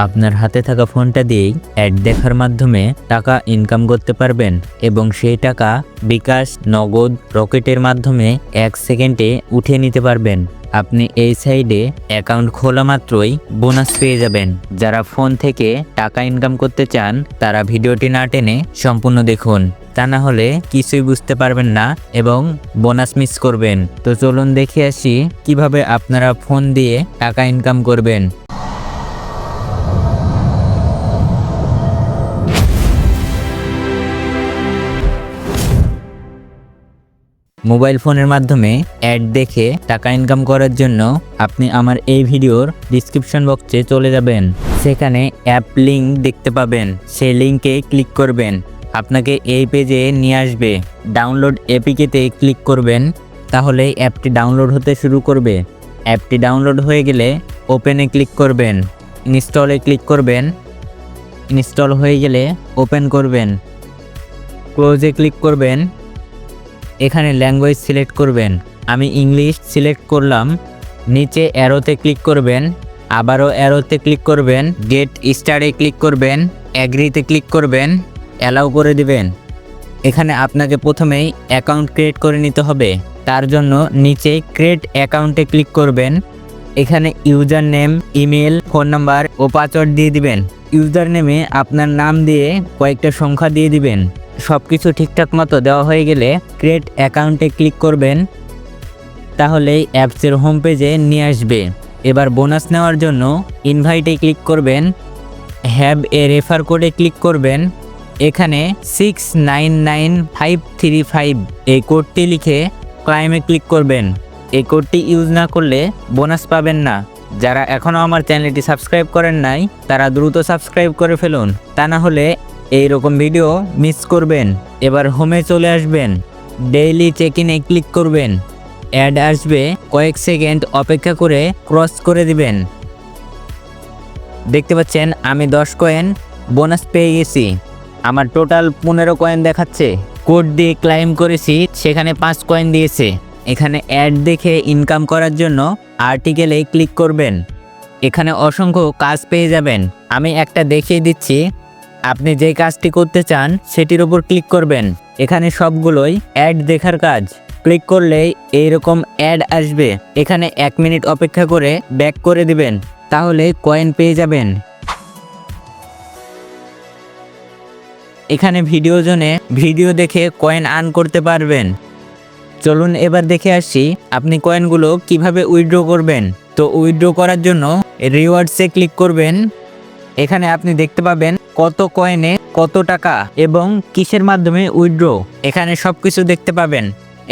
আপনার হাতে থাকা ফোনটা দিয়েই অ্যাড দেখার মাধ্যমে টাকা ইনকাম করতে পারবেন এবং সেই টাকা বিকাশ, নগদ, রকেটের মাধ্যমে 1 সেকেন্ডে উঠিয়ে নিতে পারবেন। আপনি এই সাইডে অ্যাকাউন্ট খোলা মাত্রই বোনাস পেয়ে যাবেন। যারা ফোন থেকে টাকা ইনকাম করতে চান তারা ভিডিওটি না টেনে সম্পূর্ণ দেখুন, তা না হলে কিছুই বুঝতে পারবেন না এবং বোনাস মিস করবেন। তো চলুন দেখে আসি কিভাবে আপনারা ফোন দিয়ে টাকা ইনকাম করবেন। মোবাইল ফোনের মাধ্যমে অ্যাড দেখে টাকা ইনকাম করার জন্য আপনি আমার এই ভিডিওর ডিসক্রিপশন বক্সে চলে যাবেন। সেখানে অ্যাপ লিঙ্ক দেখতে পাবেন, সেই লিঙ্কে ক্লিক করবেন। আপনাকে এই পেজে নিয়ে আসবে। ডাউনলোড এপিকেতে ক্লিক করবেন, তাহলে অ্যাপটি ডাউনলোড হতে শুরু করবে। অ্যাপটি ডাউনলোড হয়ে গেলে ওপেনে ক্লিক করবেন, ইনস্টলে ক্লিক করবেন। ইনস্টল হয়ে গেলে ওপেন করবেন, ক্লোজে ক্লিক করবেন। এখানে ল্যাঙ্গুয়েজ সিলেক্ট করবেন, আমি ইংলিশ সিলেক্ট করলাম। নিচে অ্যারোতে ক্লিক করবেন, আবারও অ্যারোতে ক্লিক করবেন, গেট স্টার্টে ক্লিক করবেন, অ্যাগ্রিতে ক্লিক করবেন, অ্যালাউ করে দিবেন। এখানে আপনাকে প্রথমেই অ্যাকাউন্ট ক্রিয়েট করে নিতে হবে। তার জন্য নিচে ক্রিয়েট অ্যাকাউন্টে ক্লিক করবেন। এখানে user name, email, phone number ও পাসওয়ার্ড দিয়ে দিবেন। ইউজার নেমে আপনার নাম দিয়ে কয়েকটা সংখ্যা দিয়ে দিবেন। সব কিছু ঠিকঠাক মতো দেওয়া হয়ে গেলে ক্রিয়েট অ্যাকাউন্টে ক্লিক করবেন, তাহলেই অ্যাপসের হোম পেজে নিয়ে আসবে। এবার বোনাস নেওয়ার জন্য ইনভাইটে ক্লিক করবেন, হ্যাভ এ রেফার কোডে ক্লিক করবেন। এখানে 699535 এই কোডটি লিখে ক্লাইমে ক্লিক করবেন। এই কোডটি ইউজ না করলে বোনাস পাবেন না। যারা এখনও আমার চ্যানেলটি সাবস্ক্রাইব করেন নাই তারা দ্রুত সাবস্ক্রাইব করে ফেলুন, তা না হলে এইরকম ভিডিও মিস করবেন। এবার হোমে চলে আসবেন, ডেইলি চেক ইনে ক্লিক করবেন। অ্যাড আসবে, কয়েক সেকেন্ড অপেক্ষা করে ক্রস করে দিবেন। দেখতে পাচ্ছেন আমি 10 কয়েন বোনাস পেয়ে গেছি। আমার টোটাল 15 কয়েন দেখাচ্ছে। কোড দিয়ে ক্লাইম করেছি, সেখানে 5 কয়েন দিয়েছে। এখানে অ্যাড দেখে ইনকাম করার জন্য আর্টিকেলে ক্লিক করবেন। এখানে অসংখ্য কাজ পেয়ে যাবেন। আমি একটা দেখিয়ে দিচ্ছি। আপনি যে কাজটি করতে চান সেটির উপর ক্লিক করবেন। এখানে সবগুলোই অ্যাড দেখার কাজ। ক্লিক করলেই এইরকম অ্যাড আসবে। এখানে 1 মিনিট অপেক্ষা করে ব্যাক করে দিবেন, তাহলে কয়েন পেয়ে যাবেন। এখানে ভিডিও জোনে ভিডিও দেখে কয়েন আর্ন করতে পারবেন। চলুন এবার দেখে আসি আপনি কয়েনগুলো কিভাবে উইথড্র করবেন। তো উইথড্র করার জন্য রিওয়ার্ডসে ক্লিক করবেন। এখানে আপনি দেখতে পাবেন কত কয়েনে কত টাকা এবং কিসের মাধ্যমে উইথড্র, এখানে সব কিছু দেখতে পাবেন।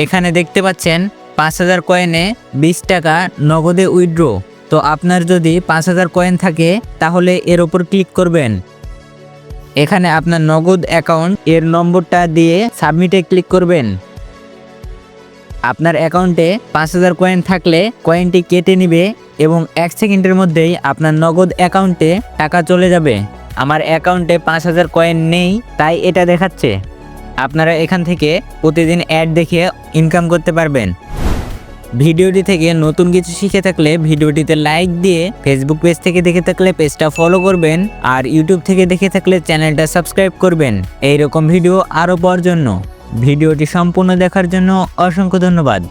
এখানে দেখতে পাচ্ছেন 5000 কয়েনে 20 টাকা নগদে উইথড্র। তো আপনার যদি 5000 কয়েন থাকে তাহলে এর ওপর ক্লিক করবেন। এখানে আপনার নগদ অ্যাকাউন্ট এর নম্বরটা দিয়ে সাবমিটে ক্লিক করবেন। আপনার অ্যাকাউন্টে 5000 কয়েন থাকলে কয়েনটি কেটে নিবে এবং 1 সেকেন্ডের মধ্যেই আপনার নগদ অ্যাকাউন্টে টাকা চলে যাবে। আমার অ্যাকাউন্টে 5000 কয়েন নেই, তাই এটা দেখাচ্ছে। আপনারা এখান থেকে প্রতিদিন অ্যাড দেখে ইনকাম করতে পারবেন। ভিডিওটি থেকে নতুন কিছু শিখে থাকলে ভিডিওটিতে লাইক দিয়ে, ফেসবুক পেজ থেকে দেখে থাকলে পেজটা ফলো করবেন, আর ইউটিউব থেকে দেখে থাকলে চ্যানেলটা সাবস্ক্রাইব করবেন এইরকম ভিডিও আরও পাওয়ার জন্য। ভিডিওটি সম্পূর্ণ দেখার জন্য অসংখ্য ধন্যবাদ।